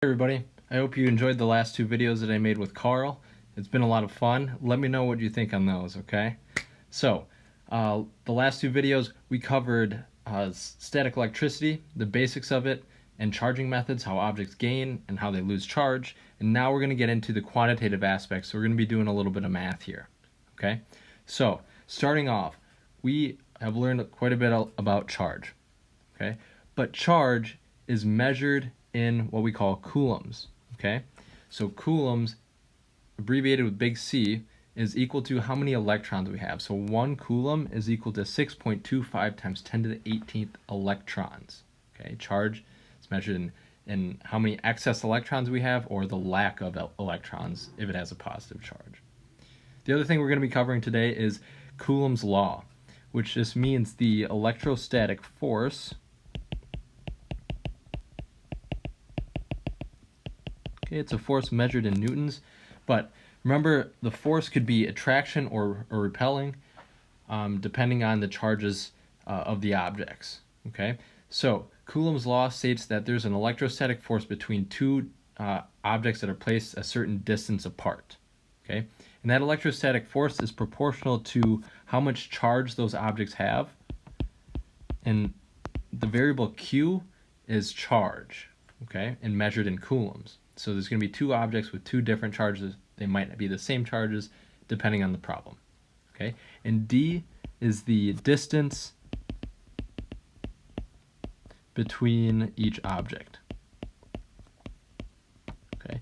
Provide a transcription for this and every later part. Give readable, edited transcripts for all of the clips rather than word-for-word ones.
Hey everybody, I hope you enjoyed the last two videos that I made with Carl. It's been a lot of fun. Let me know what you think on those, okay? So, the last two videos we covered static electricity, the basics of it, and charging methods, how objects gain and how they lose charge. And now we're going to get into the quantitative aspects, so we're going to be doing a little bit of math here, okay? So, starting off, we have learned quite a bit about charge, okay? But charge is measured in what we call coulombs, okay? So coulombs, abbreviated with big C, is equal to how many electrons we have. So 1 coulomb is equal to 6.25 times 10 to the 18th electrons, okay? Charge is measured in how many excess electrons we have or the lack of electrons if it has a positive charge. The other thing we're going to be covering today is Coulomb's law, which just means the electrostatic force. Okay, it's a force measured in newtons, but remember the force could be attraction or repelling depending on the charges of the objects. Okay, so Coulomb's law states that there's an electrostatic force between two objects that are placed a certain distance apart. Okay, and that electrostatic force is proportional to how much charge those objects have, and the variable Q is charge, okay, and measured in coulombs. So there's going to be two objects with two different charges. They might be the same charges depending on the problem. Okay, and D is the distance between each object. Okay,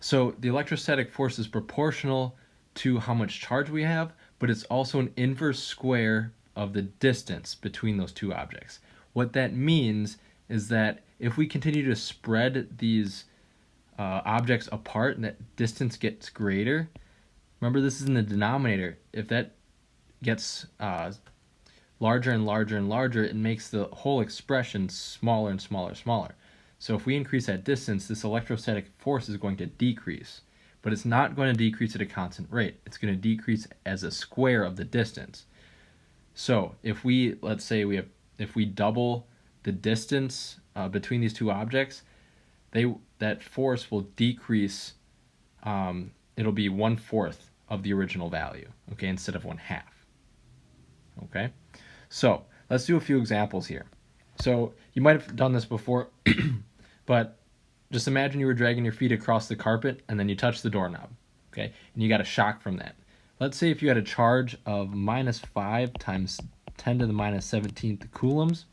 so the electrostatic force is proportional to how much charge we have, but it's also an inverse square of the distance between those two objects. What that means is that if we continue to spread these objects apart and that distance gets greater, remember this is in the denominator. If that gets larger and larger and larger, it makes the whole expression smaller and smaller and smaller. So if we increase that distance, this electrostatic force is going to decrease, but it's not going to decrease at a constant rate. It's going to decrease as a square of the distance. So if we, let's say if we double the distance between these two objects, that force will decrease. It'll be 1/4 of the original value, okay, instead of 1/2. Okay, so let's do a few examples here. So you might have done this before, but just imagine you were dragging your feet across the carpet and then you touch the doorknob, okay, and you got a shock from that. Let's say if you had a charge of -5 times 10 to the -17th coulombs,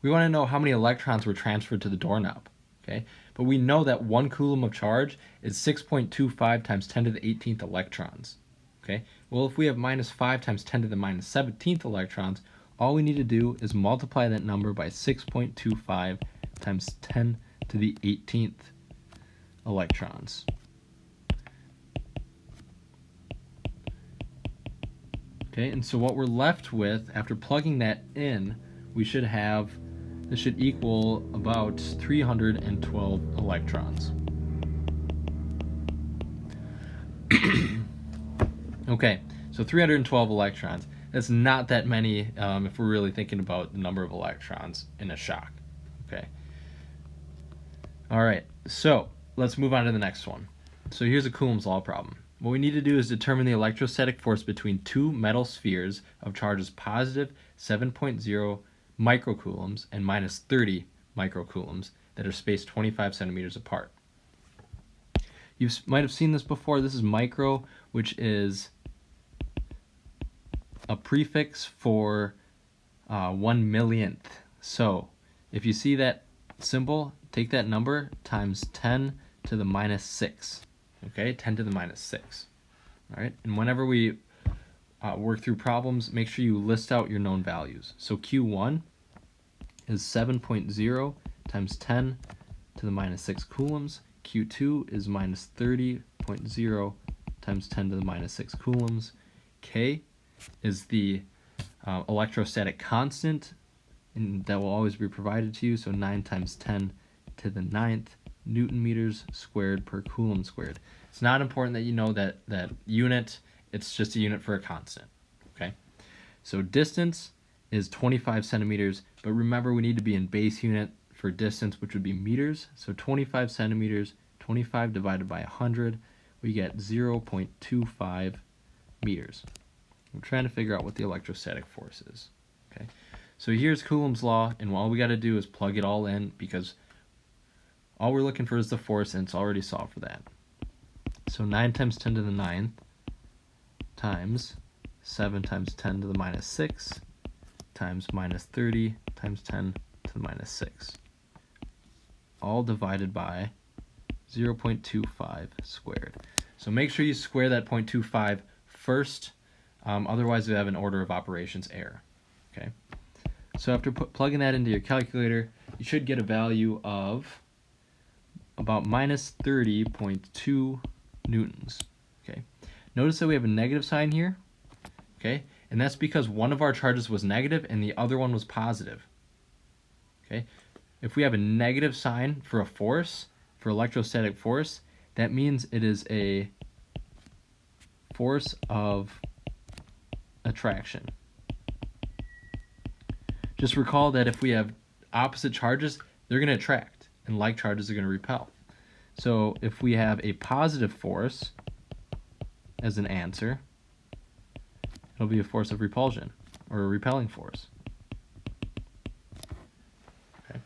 we want to know how many electrons were transferred to the doorknob. Okay, but we know that 1 coulomb of charge is 6.25 times 10 to the 18th electrons. Okay, well if we have -5 times 10 to the -17th electrons, all we need to do is multiply that number by 6.25 times 10 to the 18th electrons. Okay, and so what we're left with after plugging that in, we should have, this should equal about 312 electrons. Okay, so 312 electrons. That's not that many if we're really thinking about the number of electrons in a shock. Okay. All right, so let's move on to the next one. So here's a Coulomb's law problem. What we need to do is determine the electrostatic force between two metal spheres of charges positive 7.0 microcoulombs and -30 microcoulombs that are spaced 25 centimeters apart. You might have seen this before. This is micro, which is a prefix for 1 millionth. So if you see that symbol, take that number times 10 to the -6. Okay, 10 to the -6. All right, and whenever we work through problems, make sure you list out your known values. So Q1 is 7.0 times 10 to the -6 coulombs. Q2 is -30.0 times 10 to the -6 coulombs. K is the electrostatic constant, and that will always be provided to you, so 9 times 10 to the 9th Newton meters squared per coulomb squared. It's not important that you know that unit. It's just a unit for a constant. Okay, so distance is 25 centimeters, but remember we need to be in base unit for distance, which would be meters. So 25 centimeters, 25 divided by 100, we get 0.25 meters. We're trying to figure out what the electrostatic force is. Okay, so here's Coulomb's law, and all we got to do is plug it all in, because all we're looking for is the force, and it's already solved for that. So 9 times 10 to the 9th times 7 times 10 to the minus 6 times minus 30 times 10 to the minus 6. All divided by 0.25 squared. So make sure you square that 0.25 first, otherwise you have an order of operations error. Okay. So after plugging that into your calculator, you should get a value of about minus 30.2 newtons. Okay. Notice that we have a negative sign here. Okay, and that's because one of our charges was negative and the other one was positive. Okay, if we have a negative sign for a force, for electrostatic force, that means it is a force of attraction. Just recall that if we have opposite charges, they're going to attract, and like charges are going to repel. So if we have a positive force as an answer, it'll be a force of repulsion, or a repelling force. Okay.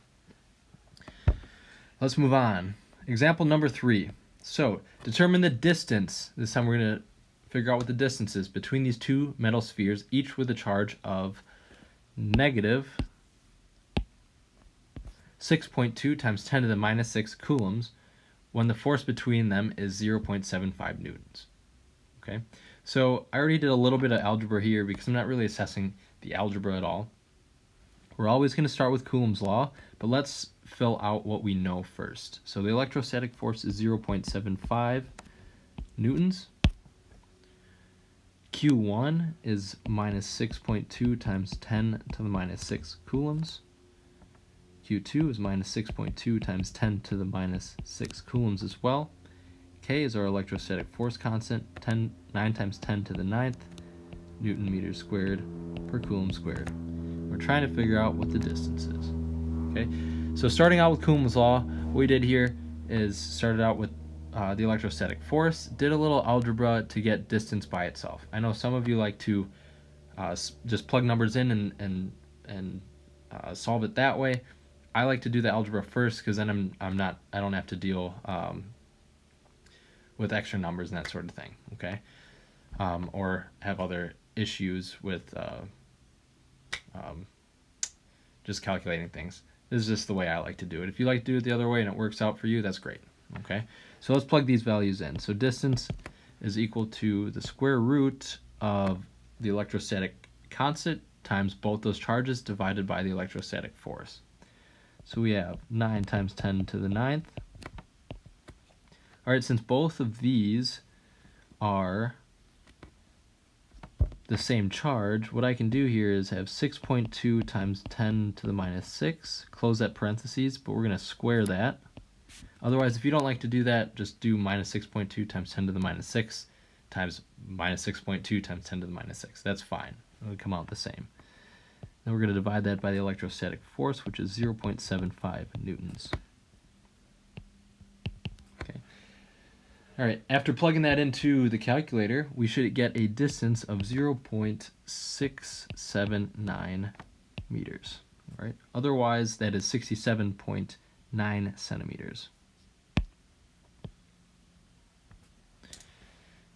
Let's move on. Example number 3. So, determine the distance. This time we're going to figure out what the distance is between these two metal spheres, each with a charge of negative 6.2 times 10 to the minus 6 coulombs, when the force between them is 0.75 newtons. Okay. So I already did a little bit of algebra here because I'm not really assessing the algebra at all. We're always going to start with Coulomb's law, but let's fill out what we know first. So the electrostatic force is 0.75 newtons. Q1 is minus 6.2 times 10 to the minus 6 coulombs. Q2 is minus 6.2 times 10 to the minus 6 coulombs as well. K is our electrostatic force constant, 9 times 10 to the 9th Newton meters squared per Coulomb squared. We're trying to figure out what the distance is. Okay, so starting out with Coulomb's law, what we did here is started out with the electrostatic force, did a little algebra to get distance by itself. I know some of you like to just plug numbers in and solve it that way. I like to do the algebra first because then I don't have to deal with extra numbers and that sort of thing, okay? Or have other issues with just calculating things. This is just the way I like to do it. If you like to do it the other way and it works out for you, that's great, okay? So let's plug these values in. So distance is equal to the square root of the electrostatic constant times both those charges divided by the electrostatic force. So we have 9 times 10 to the 9th. All right, since both of these are the same charge, what I can do here is have 6.2 times 10 to the minus 6, close that parentheses, but we're going to square that. Otherwise, if you don't like to do that, just do minus 6.2 times 10 to the minus 6 times minus 6.2 times 10 to the minus 6. That's fine. It'll come out the same. Then we're going to divide that by the electrostatic force, which is 0.75 newtons. Okay. All right, after plugging that into the calculator, we should get a distance of 0.679 meters. All right. Otherwise, that is 67.9 centimeters. All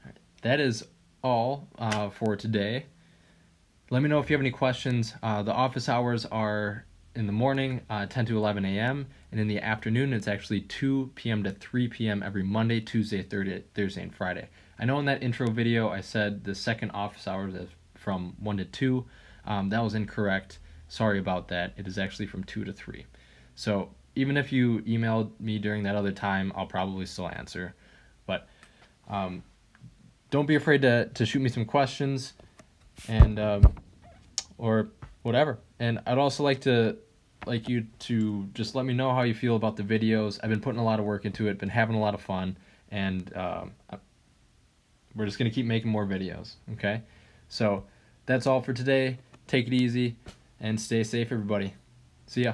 right. That is all for today. Let me know if you have any questions. The office hours are in the morning, 10 to 11 a.m., and in the afternoon, it's actually 2 p.m. to 3 p.m. every Monday, Tuesday, Thursday, and Friday. I know in that intro video I said the second office hours is from 1 to 2. That was incorrect. Sorry about that. It is actually from 2 to 3. So even if you emailed me during that other time, I'll probably still answer. But don't be afraid to shoot me some questions and or whatever. And I'd also like you to just let me know how you feel about the videos. I've been putting a lot of work into it, been having a lot of fun, and we're just going to keep making more videos, okay? So that's all for today. Take it easy and stay safe, everybody. See ya.